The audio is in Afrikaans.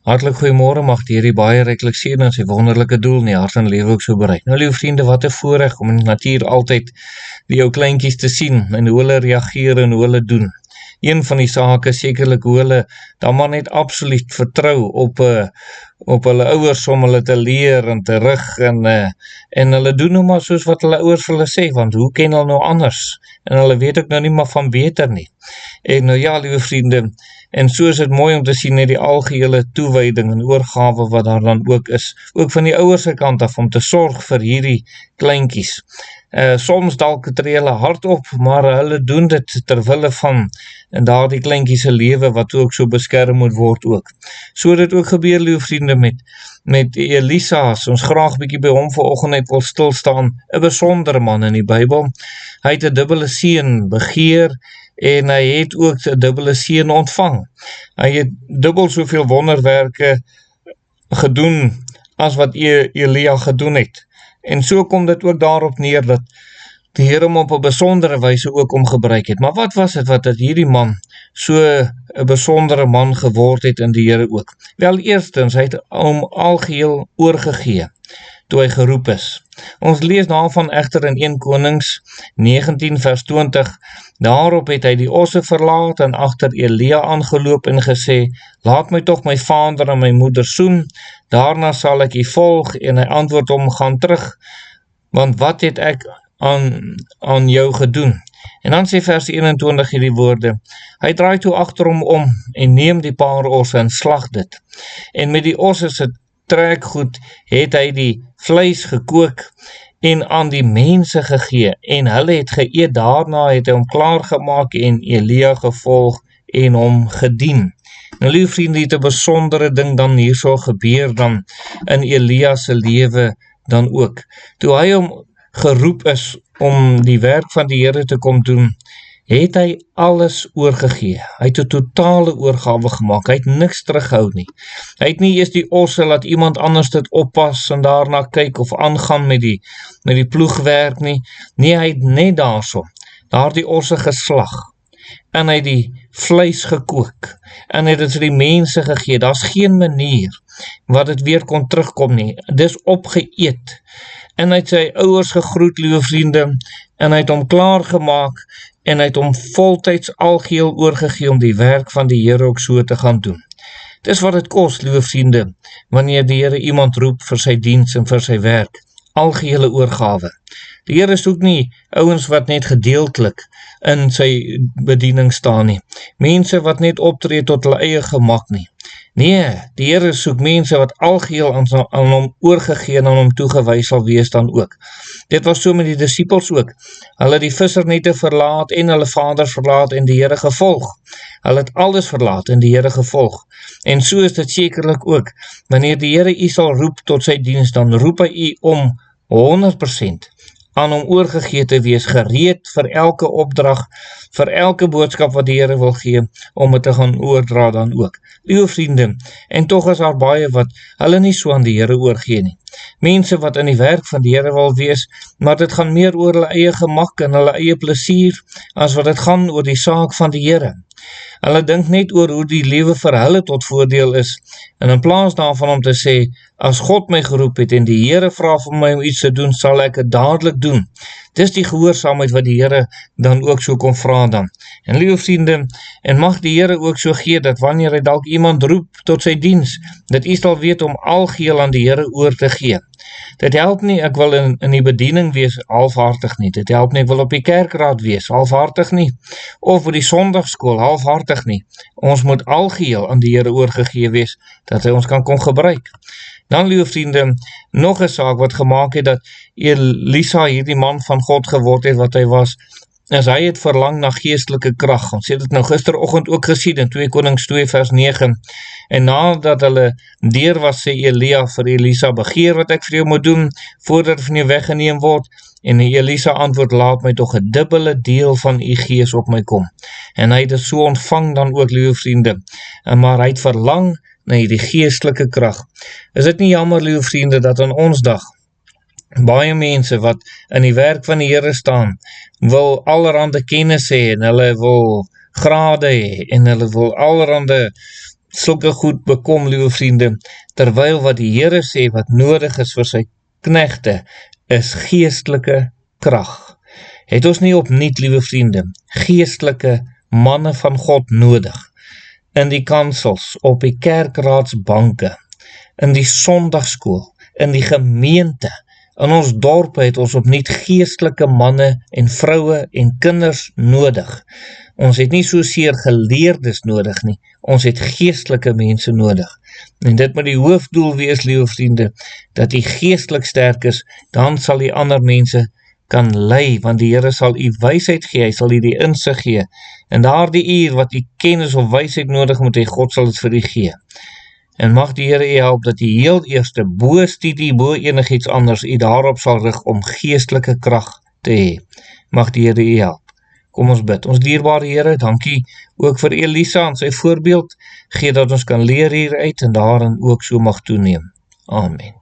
Hartlik goeiemôre, mag die Here die baie ryklik seën en sy wonderlike doel in die hart en lewe ook so bereik. Nou liewe vriende, wat 'n voorreg om in die natuur altyd die jou kleintjies te sien en hoe hulle reageer en hoe hulle doen. Een van die sake sekerlik hoe hulle dan maar net absoluut vertrou op hulle ouers om hulle te leer en te rig en hulle doen nou maar soos wat hulle ouers vir hulle sê, want hoe ken hulle nou anders? En hulle weet ook nou nie maar van beter nie. En nou ja, liewe vriende, en so is dit mooi om te sien net die algehele toewyding en oorgawe wat daar dan ook is, ook van die ouers se kant af, om te sorg vir hierdie kleintjies. Soms dalk tree hulle hard op, maar hulle doen dit terwille van en daardie kleintjies se lewe wat ook so beskerm moet word ook. So het dit ook gebeur, liewe vriende, met Elisa, as ons graag bietjie by hom vanoggend net wil stil staan, 'n besondere man in die Bybel. Hy het 'n dubbele seun begeer en hy het ook 'n dubbele seën ontvang. Hy het dubbel soveel wonderwerke gedoen as wat Elia gedoen het. En so kom dit ook daarop neer dat die Here hom op 'n besondere wyse ook om gebruik het. Maar wat was dit wat hierdie man so 'n besondere man geword het in die Here ook? Wel, eerstens, hy het hom algeheel oorgegee toe hy geroep is. Ons lees daarvan egter in 1 Konings 19 vers 20, daarop het hy die osse verlaat en agter Elia aangeloop en gesê, laat my tog my vader en my moeder soen, daarna sal ek u volg, en hy antwoord hom, gaan terug, want wat het ek aan jou gedoen? En dan sê vers 21 hierdie woorde, hy draai toe agter hom om en neem die paar osse en slag dit, en met die osse se trekgoed het hy die vleis gekook en aan die mense gegee, en hulle het geëet. Daarna het hy hom klaargemaak en Elia gevolg en hom gedien. Nou lieve vriende, het 'n besondere ding dan hierso gebeur dan in Elia se lewe dan ook. Toe hy hom geroep is om die werk van die Here te kom doen, het hy alles oorgegee. Hy het 'n totale oorgawe gemaak, hy het niks terughou nie. Hy het nie eers die osse laat iemand anders dit oppas en daarna kyk of aangaan met die ploegwerk nie. Nee, hy het net daardie osse geslag, en hy het die vleis gekook, en hy het dit vir die mense gegee. Daar's geen manier wat dit weer kon terugkom nie. Dis opgeëet. En hy het sy ouers gegroet, liewe vriende, en hy het hom klaargemaak, en hy het hom voltyds algeheel oorgegee om die werk van die Here ook so te gaan doen. Dis wat dit kos, liewe vriende, wanneer die Here iemand roep vir sy diens en vir sy werk. Algehele oorgawe. Die Here soek nie ouens wat net gedeeltelik in sy bediening staan nie. Mense wat net optree tot hulle eie gemak nie. Nee, die Here soek mense wat algeheel aan hom oorgegee en aan hom toegewys sal wees dan ook. Dit was so met die disippels ook. Hulle het die vissernette verlaat en hulle vaders verlaat en die Here gevolg. Hulle het alles verlaat en die Here gevolg. En so is dit sekerlik ook. Wanneer die Here u sal roep tot sy diens, dan roep hy u om 100% aan hom oorgegee te wees, gereed vir elke opdrag, vir elke boodskap wat die Here wil gee, om het te gaan oordra dan ook. Liewe vriende, en tog is daar baie wat hulle nie so aan die Here oorgee nie. Mense wat in die werk van die Here wil wees, maar dit gaan meer oor hulle eie gemak en hulle eie plesier, as wat dit gaan oor die saak van die Here. Hulle dink net oor hoe die lewe vir hulle tot voordeel is, en in plaas daarvan om te sê, as God my geroep het en die Here vra vir my om iets te doen, sal ek het dadelik doen. Dis die gehoorsaamheid wat die Here dan ook so kom vra dan. En liewe vriende, en mag die Here ook so gee, dat wanneer hy dalk iemand roep tot sy diens, dat u sal weet om algeheel aan die Here oor te gee. Dit help nie, ek wil in die bediening wees, halfhartig nie. Dit help nie, ek wil op die kerkraad wees, halfhartig nie. Of op die sondagskool, halfhartig nie. Ons moet algeheel aan die Here oorgegee wees, dat hy ons kan kom gebruik. Dan, liewe vriende, nog 'n saak wat gemaak het dat Elisa hierdie man van God geword het wat hy was, is hy het verlang na geestelike krag. Ons het dit nou gisteroggend ook gesien in 2 Konings 2 vers 9. En nadat hulle deur was, sê Elia vir Elisa, begeer wat ek vir jou moet doen, voordat van jou weggeneem word. En Elisa antwoord, laat my tog 'n dubbele deel van u gees op my kom. En hy het dit so ontvang dan ook, liewe vriende. Maar hy het verlang na die geestelike krag. Is dit nie jammer, liewe vriende, dat in ons dag baie mense wat in die werk van die Here staan, wil allerhande kennis hê en hulle wil grade hê en hulle wil allerhande sulke goed bekom, liewe vriende, terwyl wat die Here sê wat nodig is vir sy knegte, is geestelike krag. Het ons nie opnuut, liewe vriende, geestelike manne van God nodig, in die kansels, op die kerkraadsbanke, in die sondagskool, in die gemeente, in ons dorpe het ons opnuut geestelike manne en vroue en kinders nodig. Ons het nie soseer geleerdes nodig nie, ons het geestelike mense nodig. En dit moet die hoofdoel wees, liewe vriende, dat die geestelik sterk is, dan sal die ander mense kan lei, want die Here sal u wysheid gee, hy sal u die insig gee, en daardie uur wat u kennis of wysheid nodig moet hê, God sal dit vir u gee. En mag die Here u help dat die heel eerste bo studie, bo enigiets anders u daarop sal rig om geestelike krag te hê. Mag die Here u help. Kom ons bid. Ons dierbare Here, dankie ook vir Elisa en sy voorbeeld, gee dat ons kan leer hieruit en daarin ook so mag toeneem. Amen.